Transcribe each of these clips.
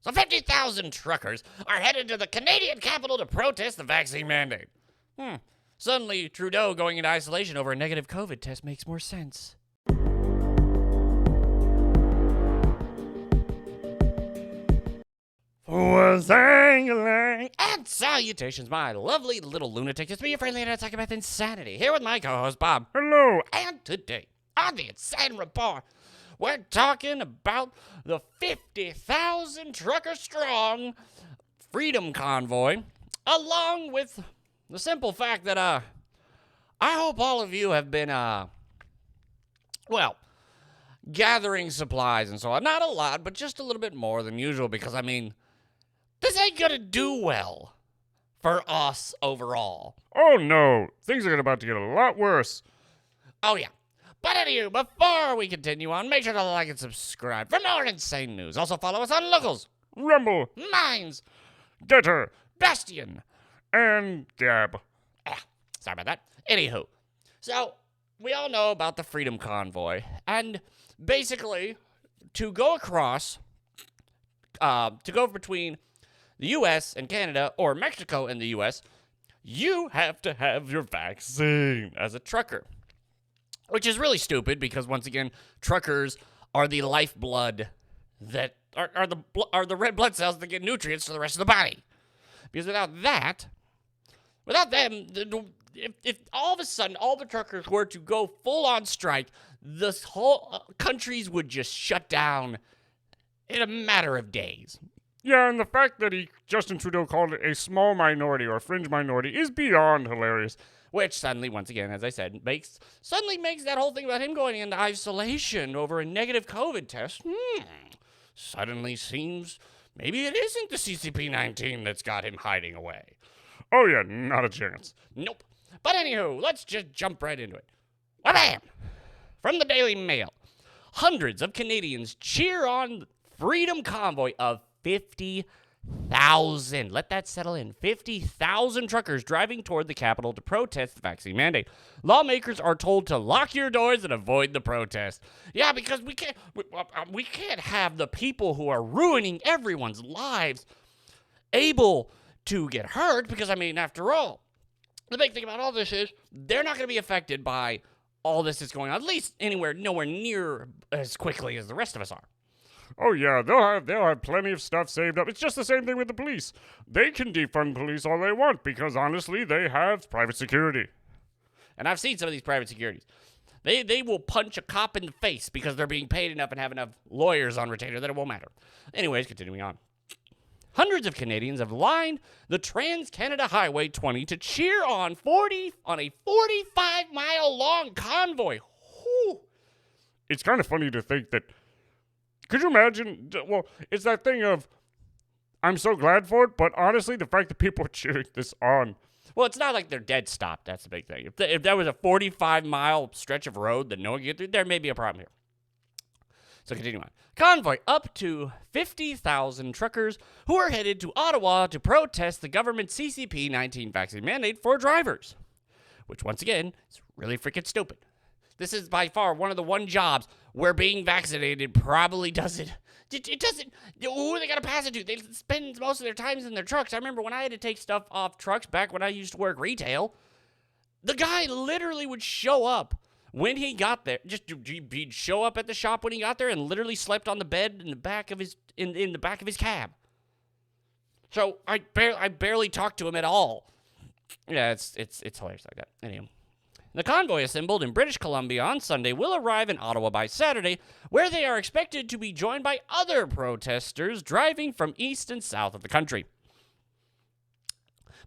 So 50,000 truckers are headed to the Canadian capital to protest the vaccine mandate. Suddenly, Trudeau going into isolation over a negative COVID test makes more sense. And salutations, my lovely little lunatics. It's me, your friendly internet psychopath Insanity, here with my co-host Bob. Hello. And today, on the Insane Report, we're talking about the 50,000 trucker strong Freedom Convoy, along with the simple fact that, I hope all of you have been, gathering supplies and so on. Not a lot, but just a little bit more than usual because, this ain't gonna do well for us overall. Oh no, things are about to get a lot worse. Oh yeah. But anyway, before we continue on, make sure to like and subscribe for more insane news. Also follow us on Locals, Rumble, Minds, Getter, Bastion, and Gab. Sorry about that. Anywho, so we all know about the Freedom Convoy, and basically, to go across, to go between the U.S. and Canada, or Mexico and the U.S., you have to have your vaccine as a trucker. Which is really stupid because, once again, truckers are the lifeblood that are the red blood cells that get nutrients to the rest of the body. Because without them, if all of a sudden all the truckers were to go full on strike, this whole countries would just shut down in a matter of days. Yeah, and the fact that Justin Trudeau called it a small minority or fringe minority is beyond hilarious. Which suddenly, once again, as I said, makes that whole thing about him going into isolation over a negative COVID test, suddenly seems maybe it isn't the CCP-19 that's got him hiding away. Oh yeah, not a chance. Nope. But anywho, let's just jump right into it. Wha-bam! From the Daily Mail, hundreds of Canadians cheer on the Freedom Convoy of 50,000. Let that settle in. 50,000 truckers driving toward the capital to protest the vaccine mandate. Lawmakers are told to lock your doors and avoid the protest. Yeah, because we can't have the people who are ruining everyone's lives able to get hurt because, after all, the big thing about all this is they're not going to be affected by all this that's going on, at least nowhere near as quickly as the rest of us are. Oh yeah, they'll have plenty of stuff saved up. It's just the same thing with the police. They can defund police all they want because honestly, they have private security. And I've seen some of these private securities. They will punch a cop in the face because they're being paid enough and have enough lawyers on retainer that it won't matter. Anyways, continuing on. Hundreds of Canadians have lined the Trans-Canada Highway 20 to cheer on a 45-mile-long convoy. Whew. It's kind of funny to think that. Could you imagine? Well, it's that thing of, I'm so glad for it, but honestly, the fact that people are cheering this on. Well, it's not like they're dead stopped. That's the big thing. If that was a 45-mile stretch of road that no one could get through, there may be a problem here. So continue on. Convoy up to 50,000 truckers who are headed to Ottawa to protest the government's CCP-19 vaccine mandate for drivers. Which, once again, is really freaking stupid. This is by far one of the jobs where being vaccinated probably doesn't. It doesn't. Who they got to pass it to? They spend most of their times in their trucks. I remember when I had to take stuff off trucks back when I used to work retail. The guy literally would show up when he got there. He'd show up at the shop when he got there and literally slept on the bed in the back of his in the back of his cab. So I barely talked to him at all. Yeah, it's hilarious like that. Anyway. The convoy assembled in British Columbia on Sunday will arrive in Ottawa by Saturday, where they are expected to be joined by other protesters driving from east and south of the country.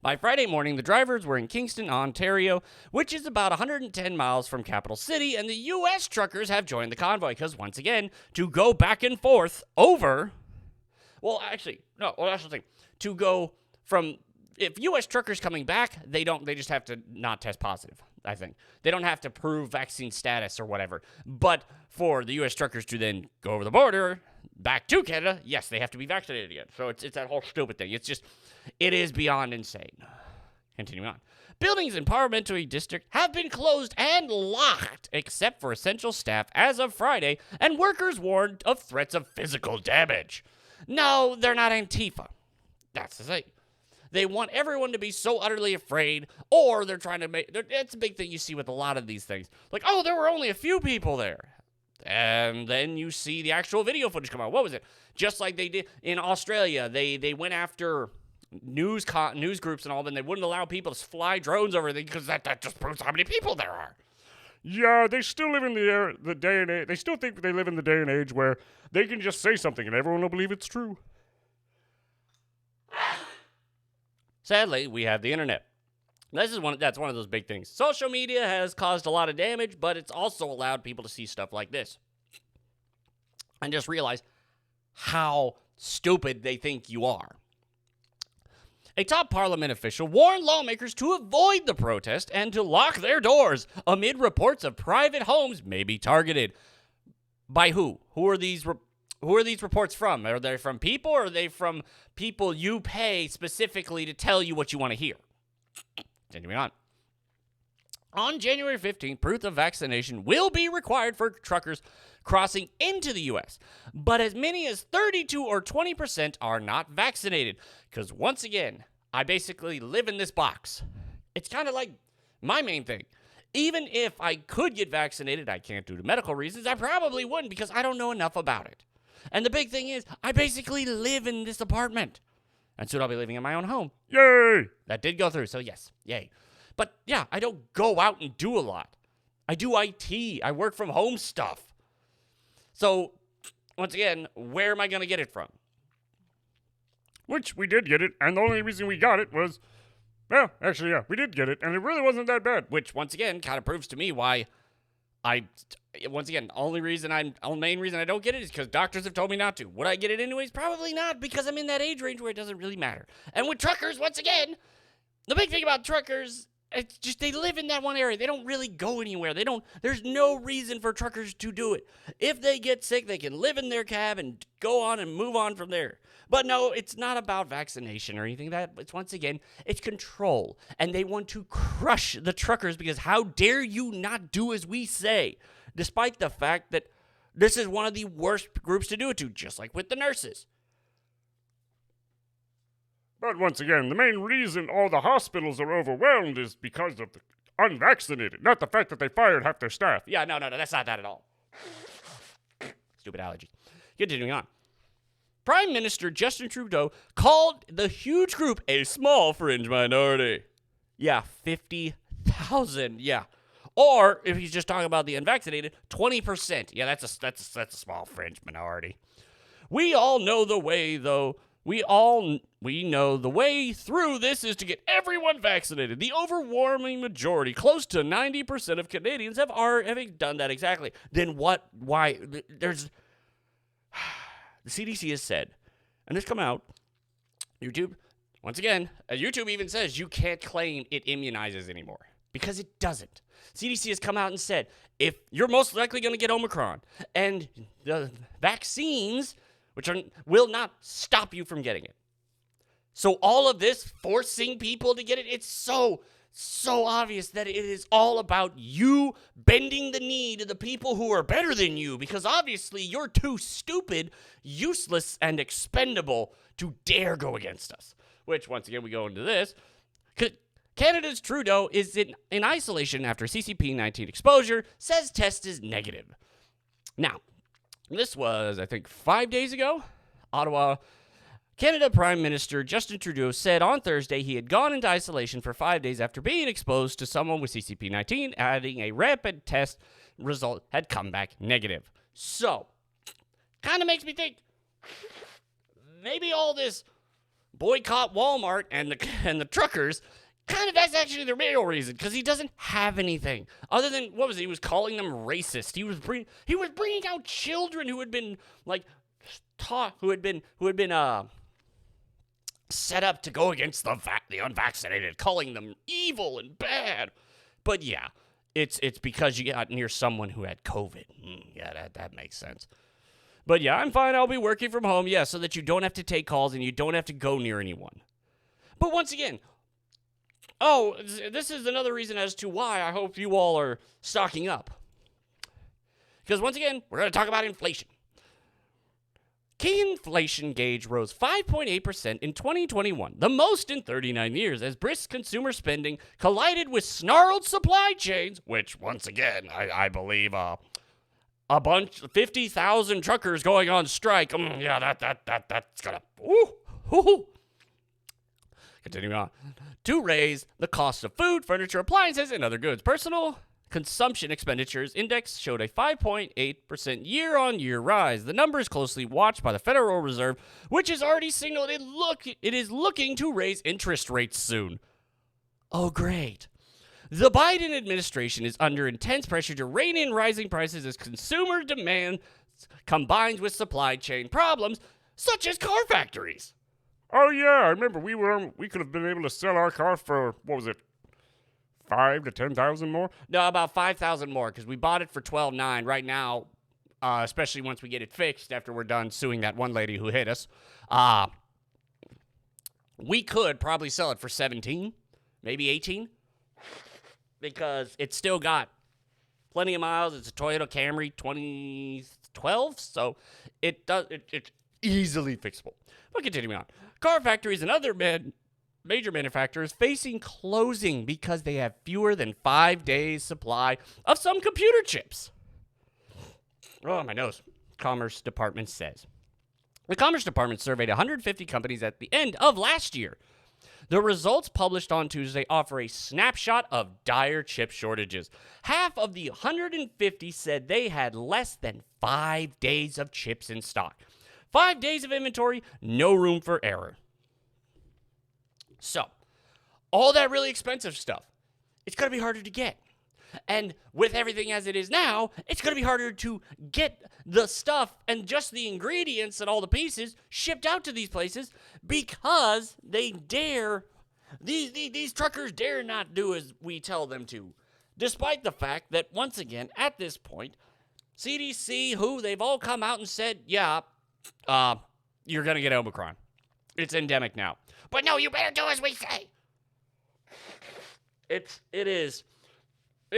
By Friday morning, the drivers were in Kingston, Ontario, which is about 110 miles from Capital City, and the U.S. truckers have joined the convoy because, once again, to go back and forth over... Well, actually, no, well, that's the thing. To go from... If U.S. truckers coming back, they just have to not test positive, I think. They don't have to prove vaccine status or whatever. But for the U.S. truckers to then go over the border, back to Canada, yes, they have to be vaccinated again. So it's that whole stupid thing. It is beyond insane. Continuing on. Buildings in Parliamentary District have been closed and locked, except for essential staff as of Friday, and workers warned of threats of physical damage. No, they're not Antifa. That's the thing. They want everyone to be so utterly afraid, or they're trying to make... It's a big thing you see with a lot of these things. Like, oh, there were only a few people there. And then you see the actual video footage come out. What was it? Just like they did in Australia. They went after news groups and all that, and they wouldn't allow people to fly drones over there because that just proves how many people there are. Yeah, they still live in the day and age. They still think they live in the day and age where they can just say something and everyone will believe it's true. Sadly, we have the internet. That's one of those big things. Social media has caused a lot of damage, but it's also allowed people to see stuff like this and just realize how stupid they think you are. A top parliament official warned lawmakers to avoid the protest and to lock their doors amid reports of private homes may be targeted. By who? Who are these reports from? Are they from people, or are they from people you pay specifically to tell you what you want to hear? Continuing on. On January 15th, proof of vaccination will be required for truckers crossing into the U.S., but as many as 32 or 20% are not vaccinated. Because once again, I basically live in this box. It's kind of like my main thing. Even if I could get vaccinated, I can't due to medical reasons, I probably wouldn't because I don't know enough about it. And the big thing is, I basically live in this apartment. And soon I'll be living in my own home. Yay! That did go through, so yes, yay. But yeah, I don't go out and do a lot. I do IT. I work from home stuff. So, once again, where am I going to get it from? Which we did get it, and the only reason we got it was, well, actually, yeah, we did get it, and it really wasn't that bad. Which, once again, kind of proves to me why the main reason I don't get it is because doctors have told me not to. Would I get it anyways? Probably not, because I'm in that age range where it doesn't really matter. And with truckers, once again, the big thing about truckers, it's just they live in that one area. They don't really go anywhere. There's no reason for truckers to do it. If they get sick, they can live in their cab and go on and move on from there. But no, it's not about vaccination or anything. It's once again, it's control. And they want to crush the truckers because how dare you not do as we say, despite the fact that this is one of the worst groups to do it to, just like with the nurses. But once again, the main reason all the hospitals are overwhelmed is because of the unvaccinated, not the fact that they fired half their staff. Yeah, no, that's not that at all. Stupid allergies. Continuing on. Prime Minister Justin Trudeau called the huge group a small fringe minority. Yeah, 50,000. Yeah. Or, if he's just talking about the unvaccinated, 20%. Yeah, that's a small fringe minority. We all know the way, though. We know the way through this is to get everyone vaccinated. The overwhelming majority, close to 90% of Canadians have done that exactly. Then what? Why? There's... The CDC has said, and this come out, YouTube, once again, YouTube even says you can't claim it immunizes anymore because it doesn't. CDC has come out and said, if you're most likely going to get Omicron, and the vaccines, will not stop you from getting it. So all of this forcing people to get it, it's so obvious that it is all about you bending the knee to the people who are better than you, because obviously you're too stupid, useless, and expendable to dare go against us. Which, once again, we go into this. Canada's Trudeau is in isolation after CCP-19 exposure, says test is negative. Now, this was, I think, 5 days ago. Ottawa, Canada Prime Minister Justin Trudeau said on Thursday he had gone into isolation for 5 days after being exposed to someone with CCP-19, adding a rapid test result had come back negative. So, kind of makes me think maybe all this boycott Walmart and the truckers, kind of that's actually the real reason, because he doesn't have anything other than, what was it? He was calling them racist. He was bringing out children who had been like taught, who had been set up to go against the unvaccinated, calling them evil and bad. But yeah, it's because you got near someone who had COVID. Yeah, that makes sense. But yeah, I'm fine. I'll be working from home. Yeah, so that you don't have to take calls and you don't have to go near anyone. But once again, this is another reason as to why I hope you all are stocking up. Because once again, we're going to talk about inflation. Key inflation gauge rose 5.8% in 2021, the most in 39 years, as brisk consumer spending collided with snarled supply chains, which, once again, I believe a bunch, 50,000 truckers going on strike. Yeah, that's gonna, ooh. Continuing on. To raise the cost of food, furniture, appliances, and other goods. Personal consumption expenditures index showed a 5.8% year-on-year rise. The number is closely watched by the Federal Reserve, which has already signaled it is looking to raise interest rates soon. Oh, great. The Biden administration is under intense pressure to rein in rising prices as consumer demand combines with supply chain problems, such as car factories. Oh yeah, I remember we could have been able to sell our car for, what was it, 5 to 10,000 more? No, about 5,000 more, because we bought it for $12,900. Right now, especially once we get it fixed after we're done suing that one lady who hit us, we could probably sell it for 17, maybe 18, because it's still got plenty of miles. It's a Toyota Camry 2012, so it's easily fixable. But continuing on, car factories and other major manufacturers facing closing because they have fewer than 5 days supply of some computer chips. Oh, my nose. Commerce Department says. The Commerce Department surveyed 150 companies at the end of last year. The results published on Tuesday offer a snapshot of dire chip shortages. Half of the 150 said they had less than 5 days of chips in stock. 5 days of inventory, no room for error. So, all that really expensive stuff, it's going to be harder to get. And with everything as it is now, it's going to be harder to get the stuff and just the ingredients and all the pieces shipped out to these places because these truckers dare not do as we tell them to. Despite the fact that, once again, at this point, CDC, they've all come out and said, yeah, you're going to get Omicron. It's endemic now. But no, you better do as we say. It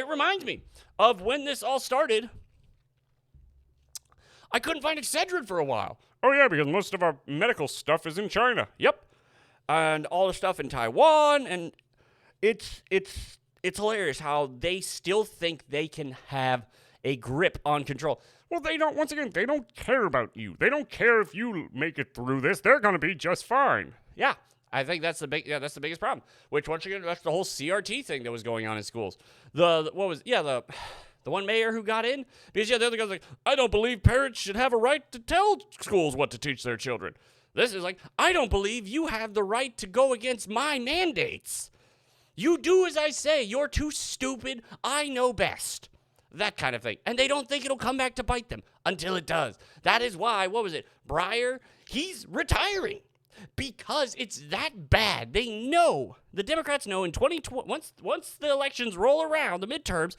reminds me of when this all started. I couldn't find Excedrin for a while. Oh yeah, because most of our medical stuff is in China. Yep. And all the stuff in Taiwan, and it's hilarious how they still think they can have a grip on control. Well, they don't care about you. They don't care if you make it through this. They're going to be just fine. Yeah. I think that's the biggest problem. Which, once again, that's the whole CRT thing that was going on in schools. The one mayor who got in, because the other guy's like, I don't believe parents should have a right to tell schools what to teach their children. This is like, I don't believe you have the right to go against my mandates. You do as I say. You're too stupid. I know best. That kind of thing. And they don't think it'll come back to bite them until it does. That is why, Breyer, he's retiring. Because it's that bad. They know, the Democrats know in 2020, once the elections roll around, the midterms,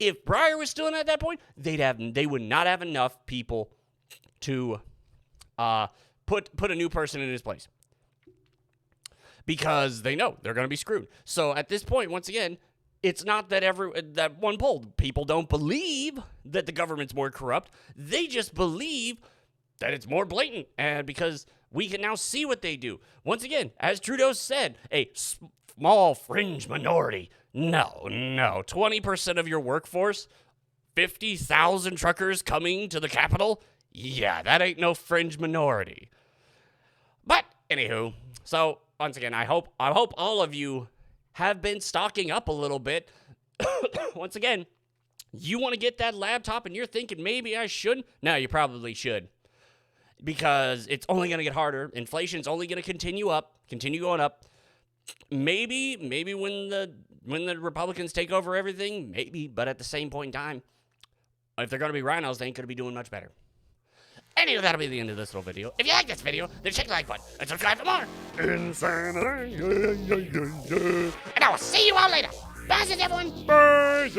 if Breyer was still in at that point, they would not have enough people to put a new person in his place. Because they know they're going to be screwed. So at this point, once again, it's not that that one poll, people don't believe that the government's more corrupt. They just believe that it's more blatant, and because we can now see what they do. Once again, as Trudeau said, a small fringe minority. No. 20% of your workforce, 50,000 truckers coming to the capital? Yeah, that ain't no fringe minority. But, anywho, so, once again, I hope all of you have been stocking up a little bit. Once again, you want to get that laptop and you're thinking maybe I shouldn't? No, you probably should. Because it's only going to get harder. Inflation's only going to continue going up. Maybe when the Republicans take over everything, maybe. But at the same point in time, if they're going to be rhinos, they ain't going to be doing much better. Anyway, that'll be the end of this little video. If you like this video, then check the like button and subscribe for more. Insanity. And I will see you all later. Bye, everyone. Bye.